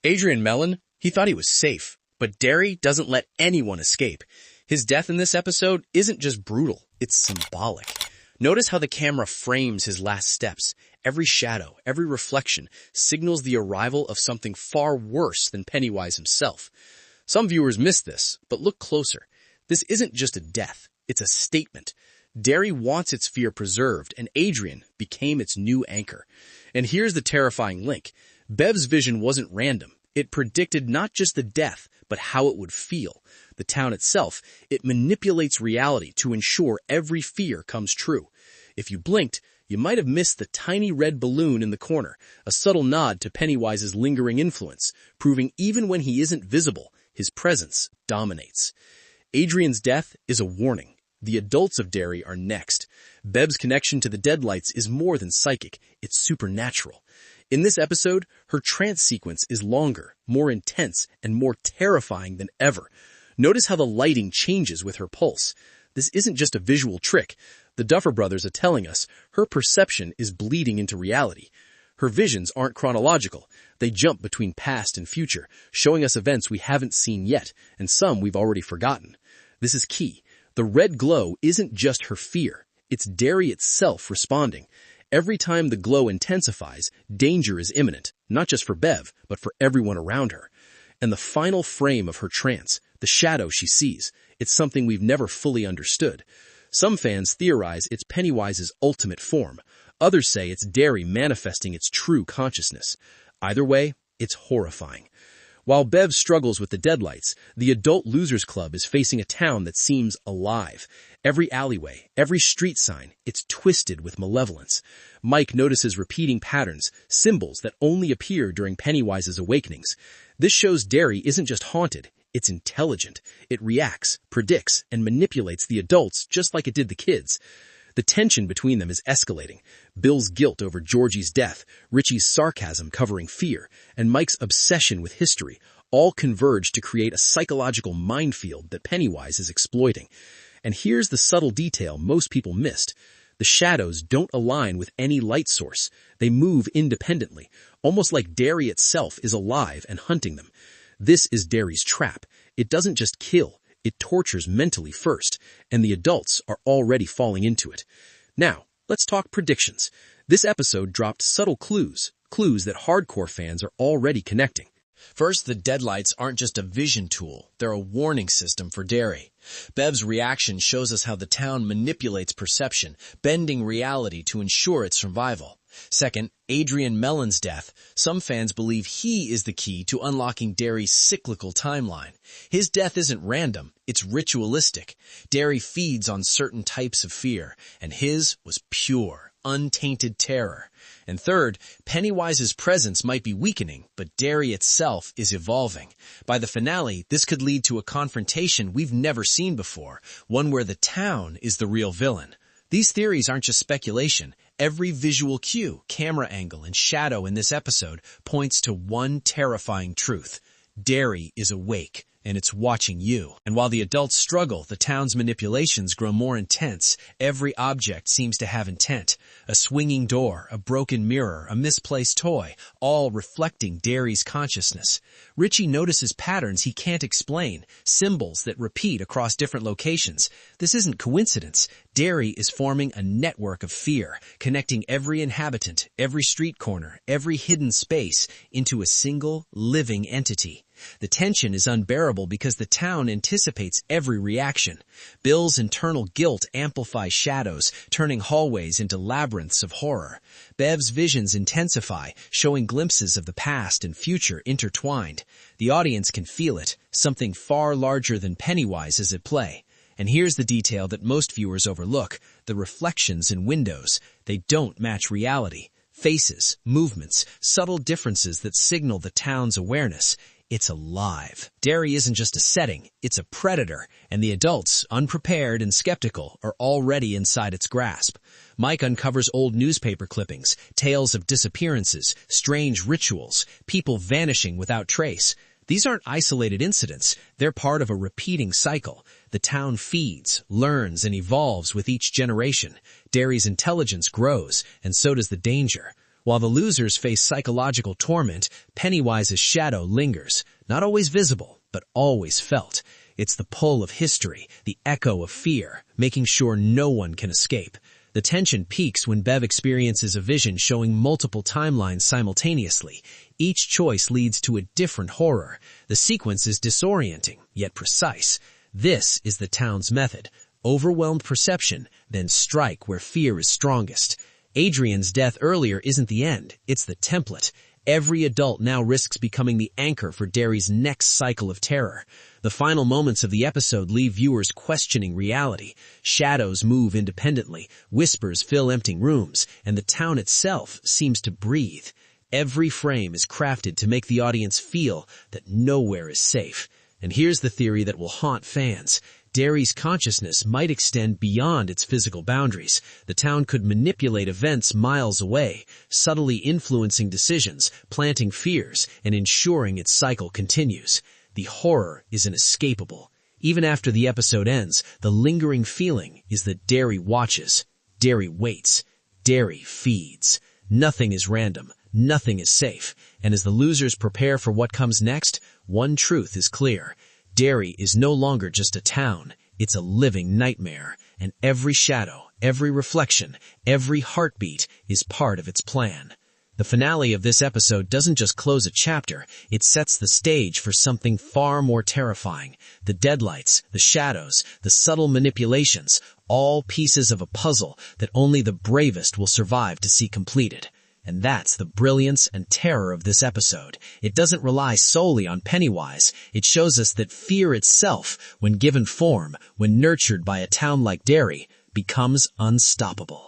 Adrian Mellon, he thought he was safe, but Derry doesn't let anyone escape. His death in this episode isn't just brutal, it's symbolic. Notice how the camera frames his last steps. Every shadow, every reflection signals the arrival of something far worse than Pennywise himself. Some viewers miss this, but look closer. This isn't just a death, it's a statement. Derry wants its fear preserved, and Adrian became its new anchor. And here's the terrifying link. Bev's vision wasn't random. It predicted not just the death, but how it would feel. The town itself, it manipulates reality to ensure every fear comes true. If you blinked, you might have missed the tiny red balloon in the corner, a subtle nod to Pennywise's lingering influence, proving even when he isn't visible, his presence dominates. Adrian's death is a warning. The adults of Derry are next. Bev's connection to the deadlights is more than psychic, it's supernatural. In this episode, her trance sequence is longer, more intense, and more terrifying than ever. Notice how the lighting changes with her pulse. This isn't just a visual trick. The Duffer Brothers are telling us her perception is bleeding into reality. Her visions aren't chronological. They jump between past and future, showing us events we haven't seen yet, and some we've already forgotten. This is key. The red glow isn't just her fear. It's Derry itself responding. Every time the glow intensifies, danger is imminent, not just for Bev, but for everyone around her. And the final frame of her trance, the shadow she sees, it's something we've never fully understood. Some fans theorize it's Pennywise's ultimate form. Others say it's Derry manifesting its true consciousness. Either way, it's horrifying. While Bev struggles with the deadlights, the Adult Losers Club is facing a town that seems alive. Every alleyway, every street sign, it's twisted with malevolence. Mike notices repeating patterns, symbols that only appear during Pennywise's awakenings. This shows Derry isn't just haunted, it's intelligent. It reacts, predicts, and manipulates the adults just like it did the kids. The tension between them is escalating. Bill's guilt over Georgie's death, Richie's sarcasm covering fear, and Mike's obsession with history all converge to create a psychological minefield that Pennywise is exploiting. And here's the subtle detail most people missed. The shadows don't align with any light source. They move independently, almost like Derry itself is alive and hunting them. This is Derry's trap. It doesn't just kill. It tortures mentally first, and the adults are already falling into it. Now, let's talk predictions. This episode dropped subtle clues that hardcore fans are already connecting. First, the deadlights aren't just a vision tool, they're a warning system for Derry. Bev's reaction shows us how the town manipulates perception, bending reality to ensure its survival. Second, Adrian Mellon's death. Some fans believe he is the key to unlocking Derry's cyclical timeline. His death isn't random, it's ritualistic. Derry feeds on certain types of fear, and his was pure, untainted terror. And third, Pennywise's presence might be weakening, but Derry itself is evolving. By the finale, this could lead to a confrontation we've never seen before, one where the town is the real villain. These theories aren't just speculation. Every visual cue, camera angle, and shadow in this episode points to one terrifying truth. Derry is awake, and it's watching you. And while the adults struggle, the town's manipulations grow more intense. Every object seems to have intent. A swinging door, a broken mirror, a misplaced toy, all reflecting Derry's consciousness. Richie notices patterns he can't explain, symbols that repeat across different locations. This isn't coincidence. Derry is forming a network of fear, connecting every inhabitant, every street corner, every hidden space into a single, living entity. The tension is unbearable because the town anticipates every reaction. Bill's internal guilt amplifies shadows, turning hallways into labyrinths of horror. Bev's visions intensify, showing glimpses of the past and future intertwined. The audience can feel it, something far larger than Pennywise is at play. And here's the detail that most viewers overlook, the reflections in windows. They don't match reality. Faces, movements, subtle differences that signal the town's awareness. It's alive. Derry isn't just a setting, it's a predator, and the adults, unprepared and skeptical, are already inside its grasp. Mike uncovers old newspaper clippings, tales of disappearances, strange rituals, people vanishing without trace. These aren't isolated incidents, they're part of a repeating cycle. The town feeds, learns, and evolves with each generation. Derry's intelligence grows, and so does the danger. While the losers face psychological torment, Pennywise's shadow lingers, not always visible, but always felt. It's the pull of history, the echo of fear, making sure no one can escape. The tension peaks when Bev experiences a vision showing multiple timelines simultaneously. Each choice leads to a different horror. The sequence is disorienting, yet precise. This is the town's method. Overwhelmed perception, then strike where fear is strongest. Adrian's death earlier isn't the end, it's the template. Every adult now risks becoming the anchor for Derry's next cycle of terror. The final moments of the episode leave viewers questioning reality. Shadows move independently, whispers fill empty rooms, and the town itself seems to breathe. Every frame is crafted to make the audience feel that nowhere is safe. And here's the theory that will haunt fans. Derry's consciousness might extend beyond its physical boundaries. The town could manipulate events miles away, subtly influencing decisions, planting fears, and ensuring its cycle continues. The horror is inescapable. Even after the episode ends, the lingering feeling is that Derry watches, Derry waits, Derry feeds. Nothing is random, nothing is safe, and as the losers prepare for what comes next, one truth is clear. Derry is no longer just a town, it's a living nightmare, and every shadow, every reflection, every heartbeat is part of its plan. The finale of this episode doesn't just close a chapter, it sets the stage for something far more terrifying. The deadlights, the shadows, the subtle manipulations, all pieces of a puzzle that only the bravest will survive to see completed. And that's the brilliance and terror of this episode. It doesn't rely solely on Pennywise. It shows us that fear itself, when given form, when nurtured by a town like Derry, becomes unstoppable.